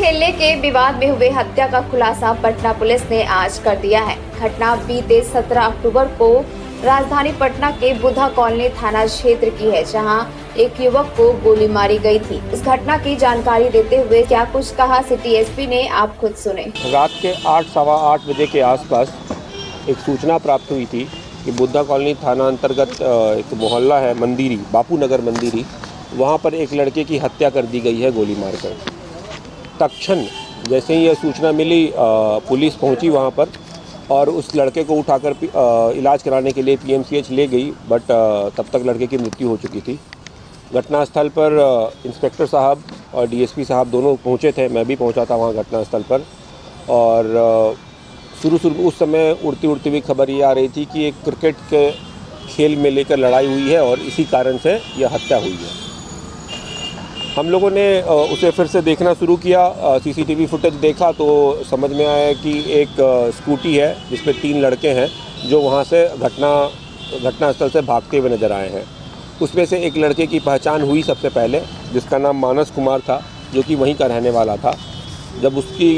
खेलने के विवाद में हुए हत्या का खुलासा पटना पुलिस ने आज कर दिया है। घटना बीते 17 अक्टूबर को राजधानी पटना के बुद्धा कॉलोनी थाना क्षेत्र की है, जहां एक युवक को गोली मारी गई थी। इस घटना की जानकारी देते हुए क्या कुछ कहा सिटी एसपी ने, आप खुद सुने। रात के 8 सवा 8 बजे के आसपास एक सूचना प्राप्त हुई थी कि बुद्धा कॉलोनी थाना अंतर्गत एक मोहल्ला है मंदिरी, बापू नगर मंदिरी, वहाँ पर एक लड़के की हत्या कर दी गई है गोली मारकर। तत्क्षण जैसे ही यह सूचना मिली पुलिस पहुंची वहां पर और उस लड़के को उठाकर इलाज कराने के लिए पीएमसीएच ले गई, बट तब तक लड़के की मृत्यु हो चुकी थी। घटनास्थल पर इंस्पेक्टर साहब और डीएसपी साहब दोनों पहुंचे थे, मैं भी पहुंचा था वहां घटनास्थल पर। और शुरू उस समय उड़ती उड़ती हुई खबर ये आ रही थी कि एक क्रिकेट के खेल में लेकर लड़ाई हुई है और इसी कारण से यह हत्या हुई है। हम लोगों ने उसे फिर से देखना शुरू किया, सीसीटीवी फुटेज देखा तो समझ में आया कि एक स्कूटी है जिसमें 3 लड़के हैं जो वहां से घटनास्थल से भागते हुए नज़र आए हैं। उसमें से एक लड़के की पहचान हुई सबसे पहले, जिसका नाम मानस कुमार था, जो कि वहीं का रहने वाला था। जब उसकी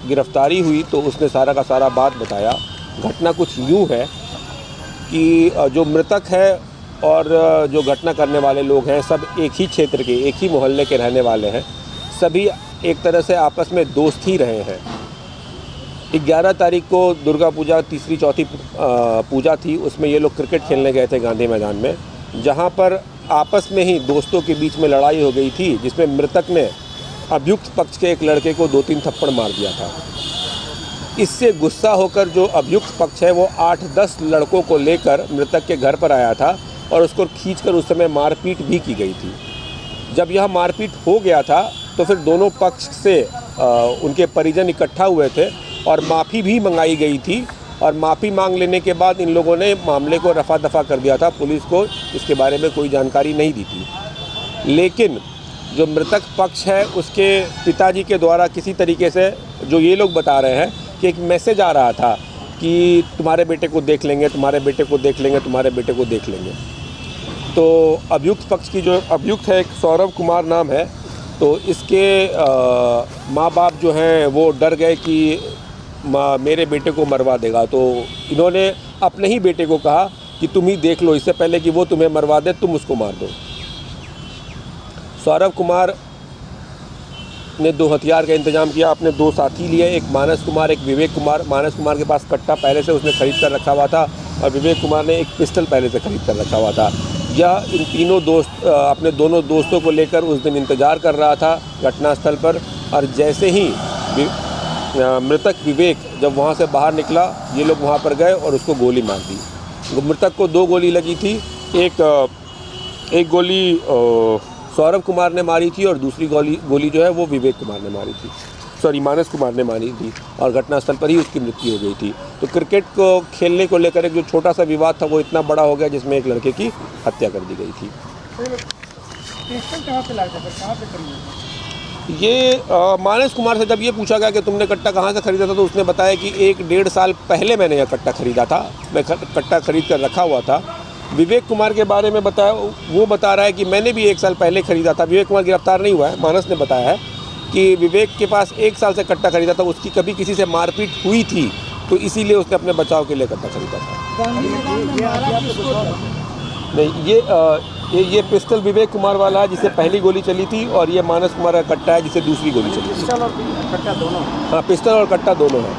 गिरफ्तारी हुई तो उसने सारा का सारा बात बताया। घटना कुछ यूँ है कि जो मृतक है और जो घटना करने वाले लोग हैं सब एक ही क्षेत्र के, एक ही मोहल्ले के रहने वाले हैं। सभी एक तरह से आपस में दोस्त ही रहे हैं। 11 तारीख को दुर्गा पूजा तीसरी चौथी पूजा थी, उसमें ये लोग क्रिकेट खेलने गए थे गांधी मैदान में, जहां पर आपस में ही दोस्तों के बीच में लड़ाई हो गई थी, जिसमें मृतक ने अभियुक्त पक्ष के एक लड़के को 2-3 थप्पड़ मार दिया था। इससे गुस्सा होकर जो अभियुक्त पक्ष है वो 8-10 लड़कों को लेकर मृतक के घर पर आया था और उसको खींचकर उस समय मारपीट भी की गई थी। जब यह मारपीट हो गया था तो फिर दोनों पक्ष से उनके परिजन इकट्ठा हुए थे और माफ़ी भी मंगाई गई थी। और माफ़ी मांग लेने के बाद इन लोगों ने मामले को रफा दफा कर दिया था। पुलिस को इसके बारे में कोई जानकारी नहीं दी थी। लेकिन जो मृतक पक्ष है उसके पिताजी के द्वारा किसी तरीके से, जो ये लोग बता रहे हैं कि एक मैसेज आ रहा था कि तुम्हारे बेटे को देख लेंगे, तुम्हारे बेटे को देख लेंगे, तुम्हारे बेटे को देख लेंगे। तो अभियुक्त पक्ष की जो अभियुक्त है, एक सौरभ कुमार नाम है, तो इसके माँ बाप जो हैं वो डर गए कि मेरे बेटे को मरवा देगा। तो इन्होंने अपने ही बेटे को कहा कि तुम ही देख लो, इससे पहले कि वो तुम्हें मरवा दे तुम उसको मार दो। सौरभ कुमार ने 2 हथियार का इंतजाम किया, अपने 2 साथी लिए, एक मानस कुमार, एक विवेक कुमार। मानस कुमार के पास कट्टा पहले से उसने खरीद कर रखा हुआ था और विवेक कुमार ने एक पिस्टल पहले से खरीद कर रखा हुआ था। यह इन तीनों दोस्त अपने दोनों दोस्तों को लेकर उस दिन इंतज़ार कर रहा था घटनास्थल पर। और जैसे ही मृतक विवेक जब वहाँ से बाहर निकला, ये लोग वहाँ पर गए और उसको गोली मार दी। मृतक को 2 गोली लगी थी, एक गोली सौरभ कुमार ने मारी थी और दूसरी गोली जो है वो विवेक कुमार ने मारी थी, मानस कुमार ने मारी थी, और घटनास्थल पर ही उसकी मृत्यु हो गई थी। तो क्रिकेट को खेलने को लेकर एक जो छोटा सा विवाद था वो इतना बड़ा हो गया जिसमें एक लड़के की हत्या कर दी गई थी। ये मानस कुमार से जब ये पूछा गया कि तुमने कट्टा कहाँ से खरीदा था, तो उसने बताया कि 1-1.5 साल पहले मैंने यह कट्टा खरीदा था, मैं कट्टा खरीद कर रखा हुआ था। विवेक कुमार के बारे में बताया, वो बता रहा है कि मैंने भी 1 साल पहले खरीदा था। विवेक कुमार गिरफ्तार नहीं हुआ है। मानस ने बताया है कि विवेक के पास 1 साल से कट्टा खरीदा था, उसकी कभी किसी से मारपीट हुई थी तो इसीलिए उसने अपने बचाव के लिए कट्टा खरीदा था। नहीं, ये पिस्टल विवेक कुमार वाला है जिसे पहली गोली चली थी, और ये मानस कुमार का कट्टा है जिसे दूसरी गोली चली थी। पिस्टल और कट्टा दोनों? हाँ, पिस्टल और कट्टा दोनों है।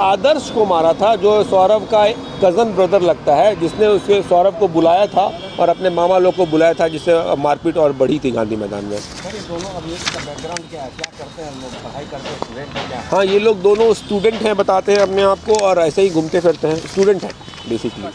आदर्श को मारा था, जो सौरभ का कज़न ब्रदर लगता है, जिसने उसके सौरभ को बुलाया था और अपने मामा लोग को बुलाया था, जिससे मारपीट और बढ़ी थी गांधी मैदान में। दोनों अभियुक्त का बैकग्राउंड क्या है, क्या करते हैं लोग, पढ़ाई करते हैं, स्टूडेंट हैं क्या? हाँ, ये लोग दोनों स्टूडेंट हैं बताते हैं अपने आप को, और ऐसे ही घूमते फिरते हैं, स्टूडेंट हैं बेसिकली।